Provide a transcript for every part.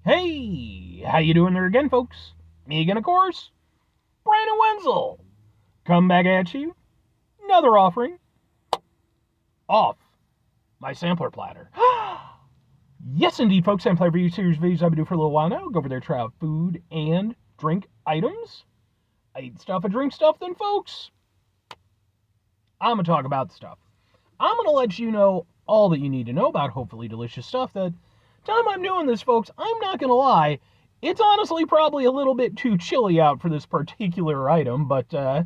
Hey, how you doing there again, folks? Me again, of course, Brandon Wenzel. Come back at you, another offering off my sampler platter. Yes, indeed, folks, sampler review series videos I've been doing for a little while now. Go over there, try out food and drink items. I eat stuff, I drink stuff, then, folks, I'm going to talk about the stuff. I'm going to let you know all that you need to know about hopefully delicious stuff. That time I'm doing this, folks, I'm not going to lie, it's honestly probably a little bit too chilly out for this particular item, but I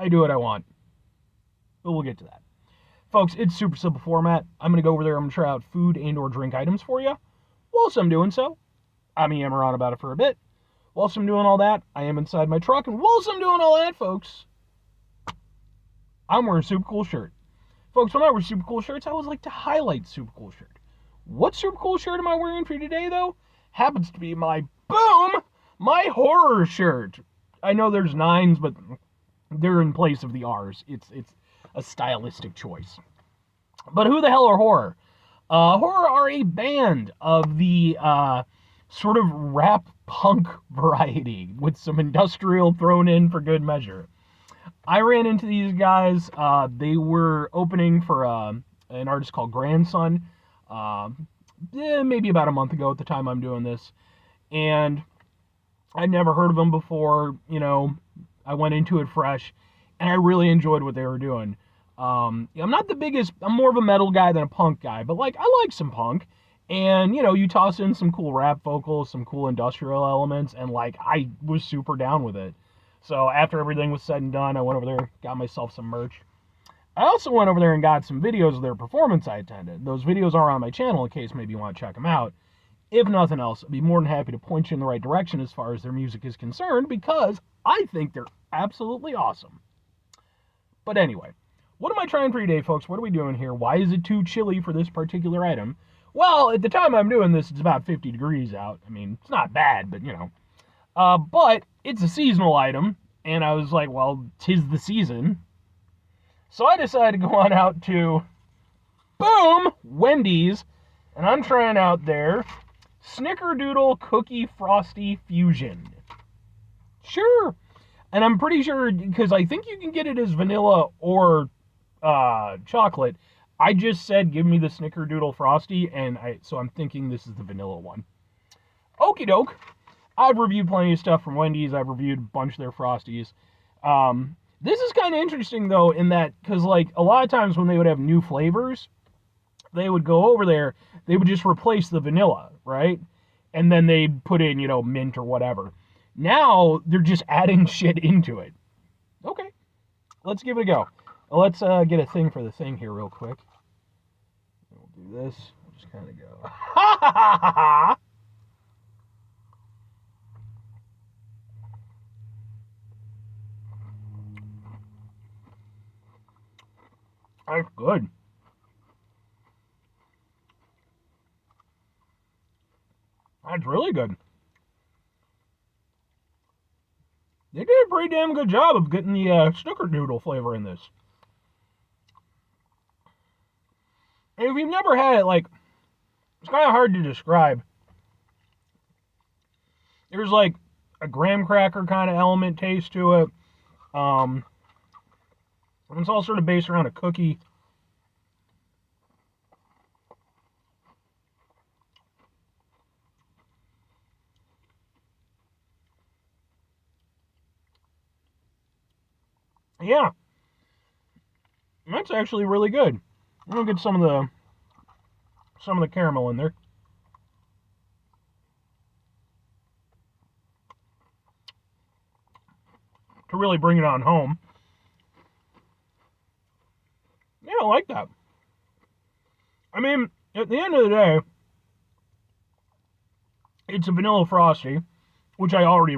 do what I want. But we'll get to that. Folks, it's super simple format. I'm going to go over there, I'm going to try out food and or drink items for you. Whilst I'm doing so, I'm yammer on about it for a bit. Whilst I'm doing all that, I am inside my truck, and whilst I'm doing all that, folks, I'm wearing a super cool shirt. Folks, when I wear super cool shirts, I always like to highlight super cool shirt. What super cool shirt am I wearing for you today, though? Happens to be my horror shirt. I know there's 9s, but they're in place of the R's. It's a stylistic choice. But who the hell are Horror? Horror are a band of the sort of rap punk variety with some industrial thrown in for good measure. I ran into these guys. They were opening for an artist called Grandson. Maybe about a month ago at the time I'm doing this, and I'd never heard of them before. I went into it fresh, and I really enjoyed what they were doing. I'm not the biggest, I'm more of a metal guy than a punk guy, but I like some punk, and you toss in some cool rap vocals, some cool industrial elements, and I was super down with it. So after everything was said and done, I went over there, got myself some merch. I also went over there and got some videos of their performance I attended. Those videos are on my channel in case maybe you want to check them out. If nothing else, I'd be more than happy to point you in the right direction as far as their music is concerned, because I think they're absolutely awesome. But anyway, what am I trying for today, folks? What are we doing here? Why is it too chilly for this particular item? Well, at the time I'm doing this, it's about 50 degrees out. I mean, it's not bad, but but it's a seasonal item, and I was like, well, 'tis the season. So I decided to go on out to, Wendy's, and I'm trying out their Snickerdoodle Cookie Frosty Fusion. Sure. And I'm pretty sure, because I think you can get it as vanilla or chocolate. I just said, give me the Snickerdoodle Frosty, so I'm thinking this is the vanilla one. Okie doke. I've reviewed plenty of stuff from Wendy's. I've reviewed a bunch of their Frosties. This is kind of interesting, though, in that, because, a lot of times when they would have new flavors, they would go over there, they would just replace the vanilla, right? And then they'd put in, mint or whatever. Now, they're just adding shit into it. Okay, let's give it a go. Let's get a thing for the thing here real quick. We'll do this. We'll just kind of go, ha ha ha ha ha! That's good. That's really good. They did a pretty damn good job of getting the Snickerdoodle flavor in this. And if you've never had it, it's kind of hard to describe. There's a graham cracker kind of element taste to it. It's all sort of based around a cookie. Yeah, that's actually really good. I'm gonna get some of the caramel in there. To really bring it on home. Yeah, I like that. I mean, at the end of the day, it's a vanilla Frosty, which I already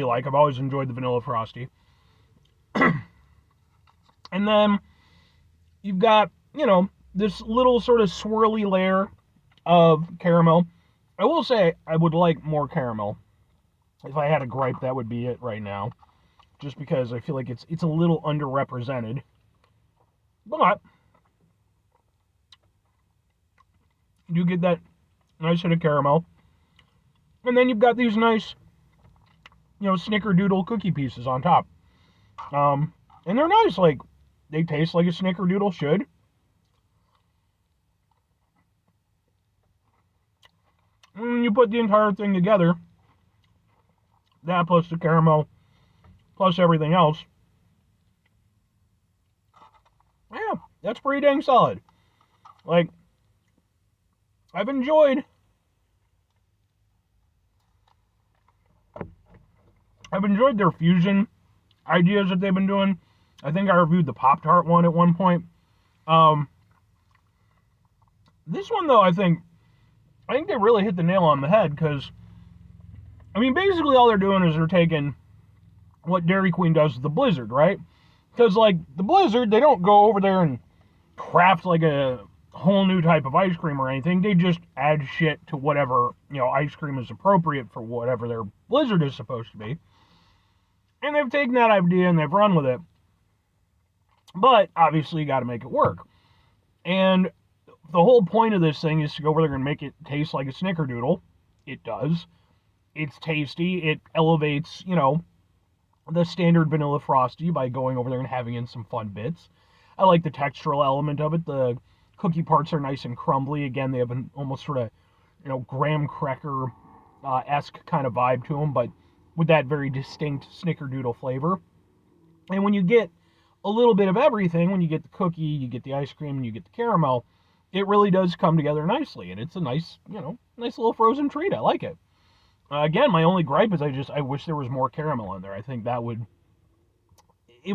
like. I've always enjoyed the vanilla Frosty. And then you've got, this little sort of swirly layer of caramel. I will say I would like more caramel. If I had a gripe, that would be it right now. Just because I feel like it's a little underrepresented. But you get that nice hit of caramel. And then you've got these nice, Snickerdoodle cookie pieces on top. And they're nice, like, they taste like a Snickerdoodle should. And you put the entire thing together, that plus the caramel, plus everything else. Yeah, that's pretty dang solid. Like, I've enjoyed their fusion ideas that they've been doing. I think I reviewed the Pop-Tart one at one point. This one, though, I think they really hit the nail on the head, because, I mean, basically all they're doing is they're taking what Dairy Queen does with the Blizzard, right? Because, like, the Blizzard, they don't go over there and craft, like, a whole new type of ice cream or anything. They just add shit to whatever, ice cream is appropriate for whatever their Blizzard is supposed to be. And they've taken that idea and they've run with it. But, obviously, you got to make it work. And the whole point of this thing is to go over there and make it taste like a Snickerdoodle. It does. It's tasty. It elevates, the standard vanilla Frosty by going over there and having in some fun bits. I like the textural element of it. The cookie parts are nice and crumbly. Again, they have an almost sort of, graham cracker-esque kind of vibe to them, but with that very distinct Snickerdoodle flavor. And when you get a little bit of everything, when you get the cookie, you get the ice cream, and you get the caramel, it really does come together nicely. And it's a nice, nice little frozen treat. I like it. Again, my only gripe is I wish there was more caramel in there. I think it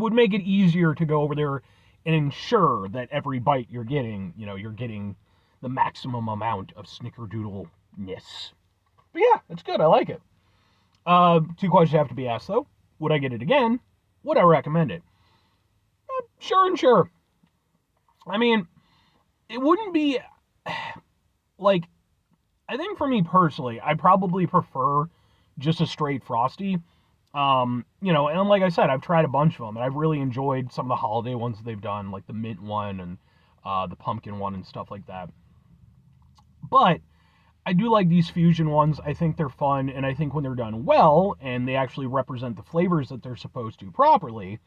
would make it easier to go over there and ensure that every bite you're getting, you're getting the maximum amount of Snickerdoodle-ness. But yeah, it's good. I like it. 2 questions have to be asked, though. Would I get it again? Would I recommend it? Sure and sure. I mean, it wouldn't be, like, I think for me personally, I probably prefer just a straight Frosty. And like I said, I've tried a bunch of them, and I've really enjoyed some of the holiday ones that they've done, like the mint one and the pumpkin one and stuff like that. But I do like these fusion ones. I think they're fun, and I think when they're done well, and they actually represent the flavors that they're supposed to properly,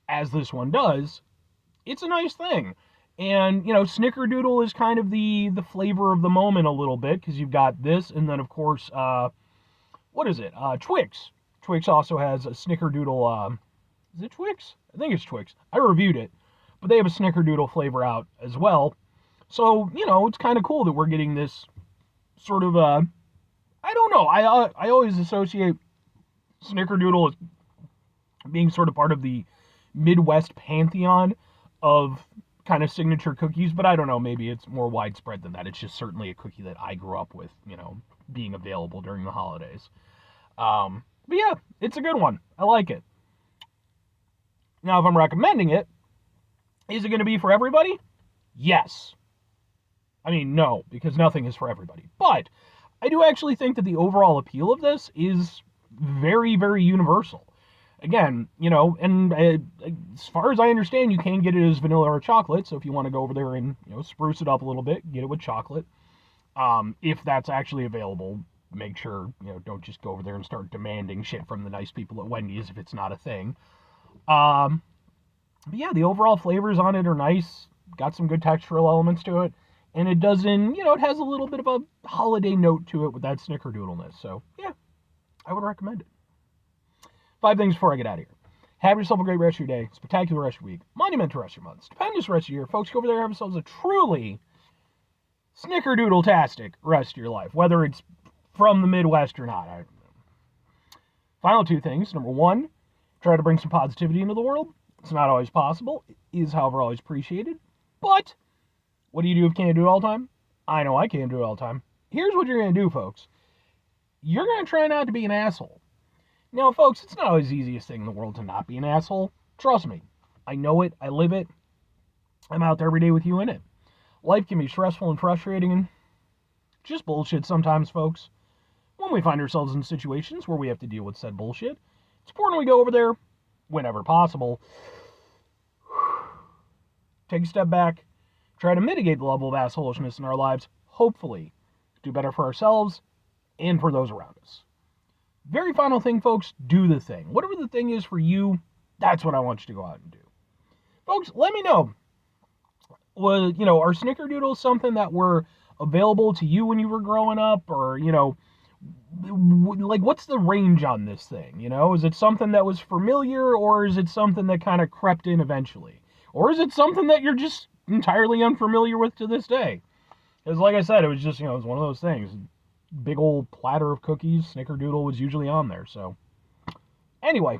as this one does, it's a nice thing. And, Snickerdoodle is kind of the flavor of the moment a little bit, because you've got this, and then, of course, what is it? Twix. Twix also has a Snickerdoodle, is it Twix? I think it's Twix. I reviewed it, but they have a Snickerdoodle flavor out as well. So, it's kind of cool that we're getting this sort of, I don't know, I always associate Snickerdoodle as being sort of part of the Midwest pantheon of kind of signature cookies, but I don't know, maybe it's more widespread than that. It's just certainly a cookie that I grew up with, being available during the holidays. But yeah, it's a good one. I like it. Now, if I'm recommending it, is it going to be for everybody? Yes. I mean, no, because nothing is for everybody. But I do actually think that the overall appeal of this is very, very universal. Again, and as far as I understand, you can get it as vanilla or chocolate. So if you want to go over there and, spruce it up a little bit, get it with chocolate. If that's actually available, make sure, don't just go over there and start demanding shit from the nice people at Wendy's if it's not a thing. But yeah, the overall flavors on it are nice. Got some good textural elements to it. And it doesn't, it has a little bit of a holiday note to it with that Snickerdoodle-ness. So yeah, I would recommend it. 5 things before I get out of here. Have yourself a great rest of your day, spectacular rest of your week, monumental rest of your month, stupendous rest of your year. Folks, go over there and have yourselves a truly Snickerdoodle-tastic rest of your life, whether it's from the Midwest or not. Final 2 things. Number 1, try to bring some positivity into the world. It's not always possible. It is, however, always appreciated. But what do you do if you can't do it all the time? I know I can't do it all the time. Here's what you're going to do, folks. You're going to try not to be an asshole. Now, folks, it's not always the easiest thing in the world to not be an asshole. Trust me. I know it. I live it. I'm out there every day with you in it. Life can be stressful and frustrating and just bullshit sometimes, folks. When we find ourselves in situations where we have to deal with said bullshit, it's important we go over there, whenever possible, take a step back, try to mitigate the level of assholishness in our lives, hopefully do better for ourselves and for those around us. Very final thing, folks, do the thing. Whatever the thing is for you, that's what I want you to go out and do. Folks, let me know. Are Snickerdoodles something that were available to you when you were growing up? Or, what's the range on this thing? Is it something that was familiar, or is it something that kind of crept in eventually? Or is it something that you're just entirely unfamiliar with to this day? Because, like I said, it was just, it was one of those things. Big old platter of cookies, Snickerdoodle was usually on there. So, anyway.